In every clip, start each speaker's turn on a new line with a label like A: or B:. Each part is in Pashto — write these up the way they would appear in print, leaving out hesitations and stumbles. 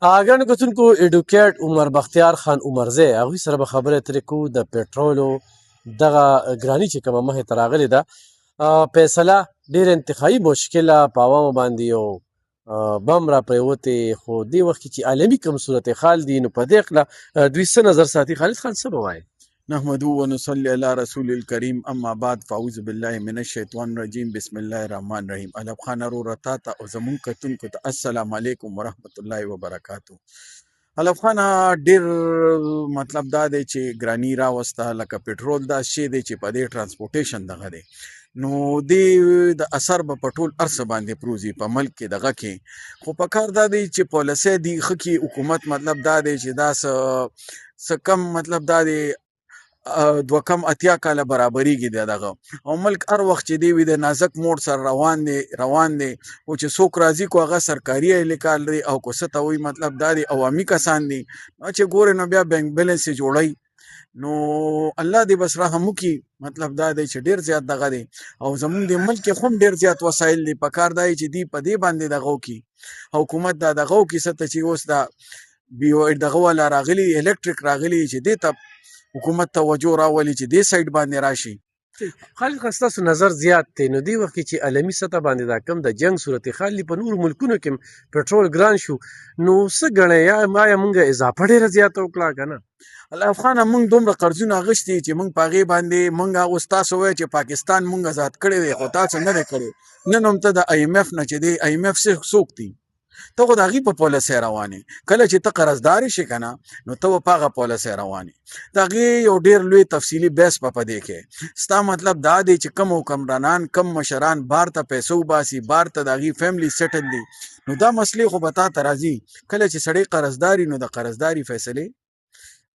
A: ګڼو کتونکو ایډوکیټ عمر بختیار خان عمرزی هغوی سره به خبرې اترې کوو د پټرولو دغه ګراني چې کومه مخې ته راغلې ده فیصله ډېره انتخابي مشکله په عوامو باندې یو بم را پرېوتې خو دې وخت کې چې عالمي کوم صورتحال دي نو په دې هکله دوی څه نظر ساتي خالد خان څه به وایي
B: نحمده ونصلي على رسول الكريم اما بعد فاعوذ بالله من الشیطان الرجیم بسم الله الرحمن الرحیم علب خان رورتا ته او زمون کتونکو ته السلام علیکم ورحمت الله وبرکاتو. علب خان ډیر مطلب دا دی چې ګرانی راوسته لکه پټرول دا شی دی چې په دې ترانسپورټیشن دغه دی نو دې د اثر به په ټول ارڅ باندې پروزي په ملک کې دغه کې خو په کار دا دی چې پالیسي دی خکې حکومت مطلب دا دی چې دا څه کم مطلب دا دی دوه کم اتیا کاله برابرېږي دی دغه او ملک هر وخت چې دی وي د نازک موډ سره روان دی او چې څوک راځي کو هغه سرکاري اهلکار دی او کو څه ته وایي مطلب دا دی عوامي کسان دي چې ګورې نو بیا بینک بیلنس یې جوړوي نو الله دې بس رحم وکړي مطلب دا دی چې ډېر زیات دغه دی او زمونږ د ملک کې هم ډېر زیات وسایل دي په کار دی چې دی په دې باندې دغه وکړي حکومت دا دغه وکړي څه ته چې اوس دا دغه والا راغلي الکتریک راغلي چې دې ته حکومت توجه راولي چې دې سایډ باندې راشي.
A: خالد خان ستاسو نظر زیات دی نو دې وخت کې چې عالمي سطح باندې دا کم د جنګ صورتحال په نورو ملکونو کې پټرول ګران شو نو څه ګڼئ یا موږ اضافه ډېره زیاته وکړه که نه
B: الله افغانه موږ دومره قرضونه اخیستي چې موږ په هغې باندې موږ اوس تاسو وایئ چې پاکستان موږ آزاد کړی دی خو تاسو نه دی کړی نن هم ته د آی ایم ایف نه چې دی آی ایم ایف څوک دي ته خو د هغې په پالیسۍ روانې کله چې ته قرضداري شي که نه نو ته به په هغه پالیسۍ روانې د هغې یو ډېر لوی تفصیلي بحث په دې کې ستا مطلب دا دی چې کم حکمرانان کم مشران بار ته پیسې وباسي بار ته د هغې فیملی سیټل دي نو دا مسلې خو به تا ته راځي کله چې سړی قرضداري نو د قرضداري فیصلې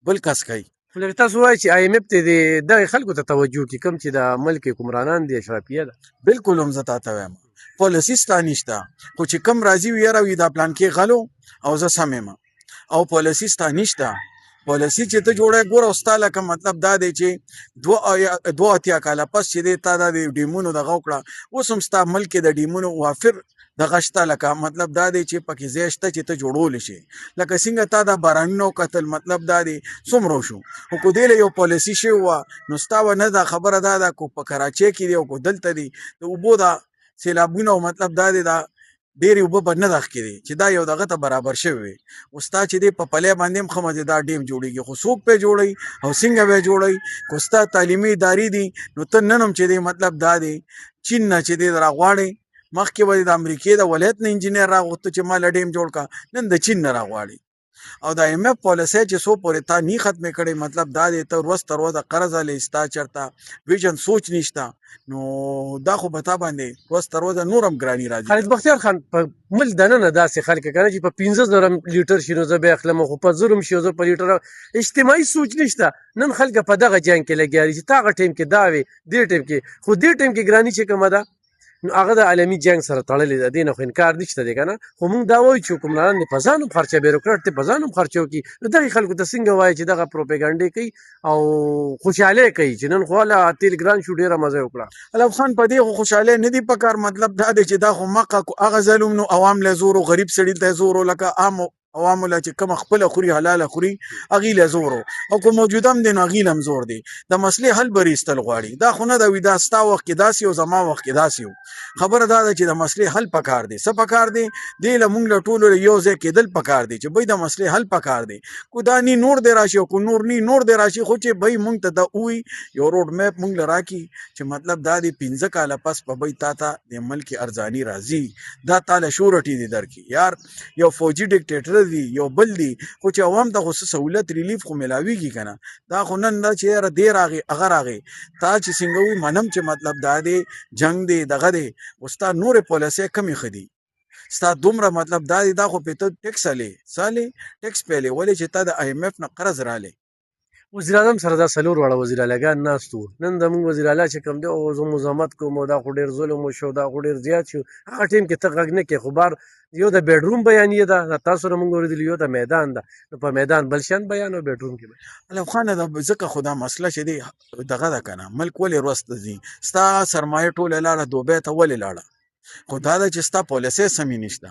B: بل کس کوي
A: لکه تاسو وایئ چې آی ایم ایف ته د دغې خلکو ته توجه وکړي کوم چې د ملک حکمرانان دي اشرافیه ده
B: بالکل هم زه تا ته وایم پالیسي ستا نشته خو چې کم راځي وي یاره وي دا پلان کې غلو او زه سم یم او پالیسي ستا نشته پالیسي چې ته جوړه ګوره ستا لکه مطلب دا دی چې دوه اتیا کاله پس چې دی تا دا د ډیمونو دغه وکړه اوس هم ستا ملک کې د ډیمونو وافر دغه شته لکه مطلب دا دی چې پکې ځای شته چې ته جوړولی شي لکه څنګه تا دا بارانونه وکتل مطلب دا دی څومره شو خو کو دې له یو پالیسي شوې وه نو ستا به نه دا خبره دا ده کو په کراچۍ کې دی او کو دلته دی د اوبو دا سیلابونه او مطلب دا دی دا ډېرې اوبه به نه دغه کېدې چې دا یو دغه ته برابر شوی وي او ستا چې دی په پلی باندې هم ښه مزېدار ډیم جوړېږي خو څوک پرې جوړوي او څنګه به یې جوړوي که ستا تعلیمي ادارې دي نو ته نن هم چې دی مطلب دا دی چین نه چې دی راغواړې مخکې به د امریکې د ولایت نه انجینر راغوښته چې ما له ډیم جوړ کړه نن د چین نه راغواړي او د آی ایم ایف پالیسۍ چې څو پورې تا نی ختمې کړې مطلب دا دی ته ورځ تر ورځه قرض هلې ستا چېرته ویژن سوچ نشته نو دا خو به تا باندې ورځ تر ورځه نور هم ګراني راځي.
A: خالد بختیار خان په ملک دننه داسې خلک که نه چې په 15,000 لیټر شي نو زه بیا اخلم خو په 1000 شي زه په لیټر اجتماعي سوچ نشته نن خلک په دغه جنګ کې لګیا دي چې تا هغه ټایم کې دا وي دې ټایم کې خو دې ټایم کې ګراني چې کومه ده نو هغه د عالمي جنګ سره تړلې ده دې نه خو انکار نشته دی که نه خو موږ دا وایو چې حکمرانان دې په ځان هم خرچه بیروکراټ دې په ځان هم خرچه وکړي نو دغې خلکو ته څنګه وایي چې دغه پروپیګنډې کوي او خوشحالۍ کوي چې نن خو هله تیل ګران شو ډېره مزه یې وکړه.
B: علب خان په دې خو خوشحالۍ نه دي په کار مطلب دا دی چې دا خو مقه هغه ظلم نو عوام له زورو غریب سړي ته زورو لکه عام عوامو له چې کومه خپله خوري حلاله خوري هغې له زور او که موجوده هم دی نو هغې له هم زور دی د مسلې حل به ایستل غواړي دا خو نه ده وي دا ستا وخت کې داسې او زما وخت کې داسې و خبره دا ده چې د مسلې حل پکار دی څه پکار دی دې له مونږ له ټولو یو ځای کېدل پکار دی چې بی د مسلې حل پکار دی کو دا نی نور دی راشي او کو نور دی راشي خو چې بی مونږ ته د اوی یو روډ میپ مونږ له راکړي چې مطلب دا دی 15 کاله پس په بی تا ته د ملک ارزاني راځي دا تاله شورټي دی درکړي یار یو فوجي ډیکټیټر دی یو بل دی خو چې عوام ته خو سهولت ریلیف خو ملاویږي که نه دا خو نن دا چې یاره دی راغی هغه راغی تا چې څنګه وي منم چې مطلب دا دی جنګ دی دغه دی خو ستا نورې پالیسۍ کمې ښه دي ستا دومره مطلب دا دی دا خو پې ته ټیکس هلې څه هلې ټیکس پیلې ولې چې تا د آی ایم ایف نه قرض رالی
A: وزیر اعظم سره دا 4 واړه وزیر اعلیګان ناست وو نن زموږ وزیر اعلی چې کوم دی او زه مزاحمت کوم او دا خو ډېر ظلم وشو دا خو ډېر زیات شو هغه ټیم کې ته غږ نه کوې خو بار یو د بیډروم بیانیه ده تاسو سره موږ اورېدلي یو د میدان ده نو په میدان بل شان بیان او بیډروم کې
B: علب خانه دا ځکه خو دا مسله چې دی دغه ده که نه ملک ولې روسته ځي ستا سرمایه ټوله لاړه دوبۍ ته ولې لاړه خو دا ده چې ستا پالیسۍ سمې نشته،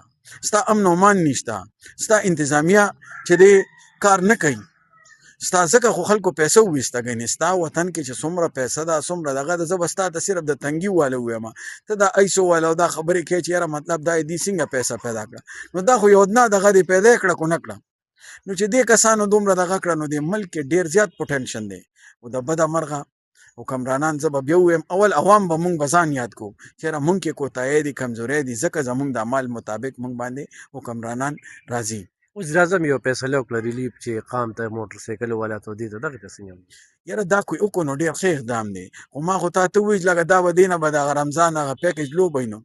B: ستا امن او امان نشته، ستا انتظامیه چې دی کار نه کوي، ستا ځکه خو خلکو پیسه وویسته، ګنې ستا وطن کې چې څومره پیسه ده څومره دغه ده، زه به ستا ته صرف د تنګي والا ووایم، ته دا ایسو والا او دا خبرې کوې چې یاره مطلب دا دې څنګه پیسه پیدا کړه، نو دا خو یو نه دغه دې پیدا یې کړه کو نه کړه، نو چې دې کسانو دومره دغه کړه نو دې ملک کې ډېر زیات پوټنشن دی، او د بده مرغه حکمرانان زه به بیا ووایم اول عوام به مونږ به ځان یاد کړو چې یاره مونږ کې کوتاهۍ دي کمزورۍ دي، ځکه زمونږ د عمل مطابق مونږ باندې حکمرانان راځي.
A: وزیر اعظم یو فیصله وکړه ریلیف چې قام ته موټر سایکل والا ته دې ته دغه ته څنګه
B: یاره دا کوی وکړو نو ډېر ښه اقدام دی، خو ما خو تا ته ووایي لکه دا به دې نه به دغه رمضان هغه پیکیج لوبی نو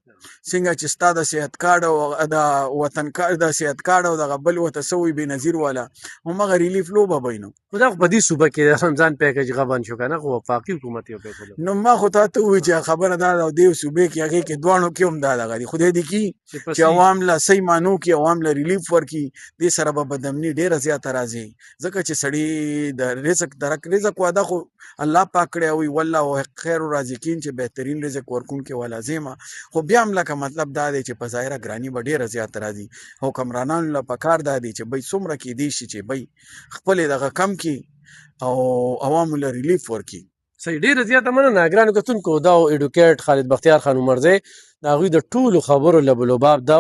B: څنګه چې ستا د صحت کارډ او د وطن کارډ د صحت کارډ او دغه بل ورته څه وایي بېنظیر والا همغه ریلیف لوبه به نو
A: خو دا خو په دې صوبه کې د رمضان پیکیج غبن شو که نه، خو وفاقي حکومت یو فیصله
B: نو ما خو تا ته ووایي چې خبره دا ده او دې صوبې کې هغې کې دواړو کې هم دا دغه دي، خدای دې کي چې عوام له صحیح معنو کې عوام له ریلیف ورکړي، دې سره به بدامني ډېره زیاته راځي، ځکه چې سړي د رزق وعده خو الله پاک کړی وي والله خیر الرازقین چې بهترین رزق ورکوونکی والا زیمه، خو بیا هم لکه مطلب دا دی چې په ظاهره ګراني به ډېره زیاته راځي، حکمرانانو له پکار دا دی چې بی څومره کېدی شي چې بی خپلې دغه کم کړي او عوامو له ریلیف ورکړي.
A: صحیح، ډېره زیاته مننه ګرانو کتونکو. دا و ایډوکیټ خالد بختیار خان عمرزی، د هغوی د ټولو خبرو لبلوباب دا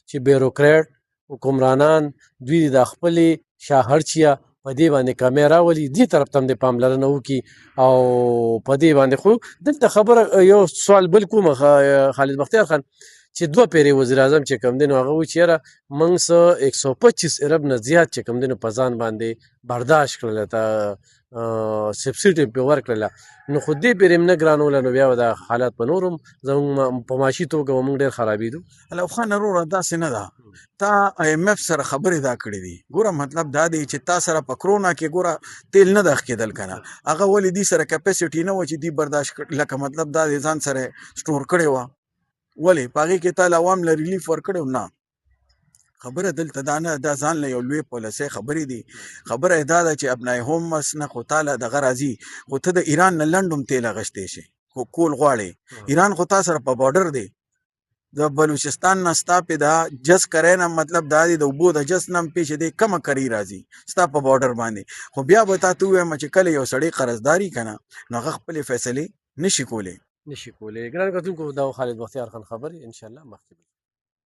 A: چې بیروکریټ حکمرانان دوی د خپلې شاهرچیه په دې باندې کمی راولي، دې طرف ته هم د پاملرنه وکړي او په دې باندې. خو دلته خبره یو سوال بل کوم خالد بختیار خان چې دوه پیرې وزیر اعظم چې کوم دی نو هغه وایي چې یاره موږ څه 125 ارب نه زیات چې کوم دی نو په ځان باندې برداشت کړله، ته سبسیډي پې ورکړله، نو خو دې پیرې هم نه ګرانوله، نو بیا به دا حالات په نور هم زموږ په معاشي توګه به موږ ډېر خرابېدو.
B: الو خان وروره داسې نه ده، تا IMF سره خبرې دا کړې دي، ګوره مطلب دا دی چې تا سره په کرونا کې ګوره تیل نه داخ کېدل که نه، هغه ولې دې سره کیپیسټي نه وه چې دې برداشت لکه مطلب دا دی ځان سره سټور کړې وه، ولې په هغې کې تا له عوام له ریلیف ورکړی نه. خبره دلته دا نه، دا ځان له یو لوی پالیسۍ خبرې دي، خبره یې دا ده چې ابنای همس نه خو تا له دغه راځي، خو ته د ایران نه لنډ هم تیل اخیستی شي، خو کول غواړې، ایران خو تا سره په بارډر دی، د بلوچستان نه ستا پې دا جز کری نه مطلب دا دی د اوبو د جز نه هم پې چې دی کمه کری راځي ستا په بارډر باندې، خو بیا به تا ته ووایم چې کله یو سړی قرضداري که نه نو هغه خپلې فیصلې نشي کولی.
A: ګرانو کتونکو دا و خالد بختیار خان خبرې، انشاءالله مخکې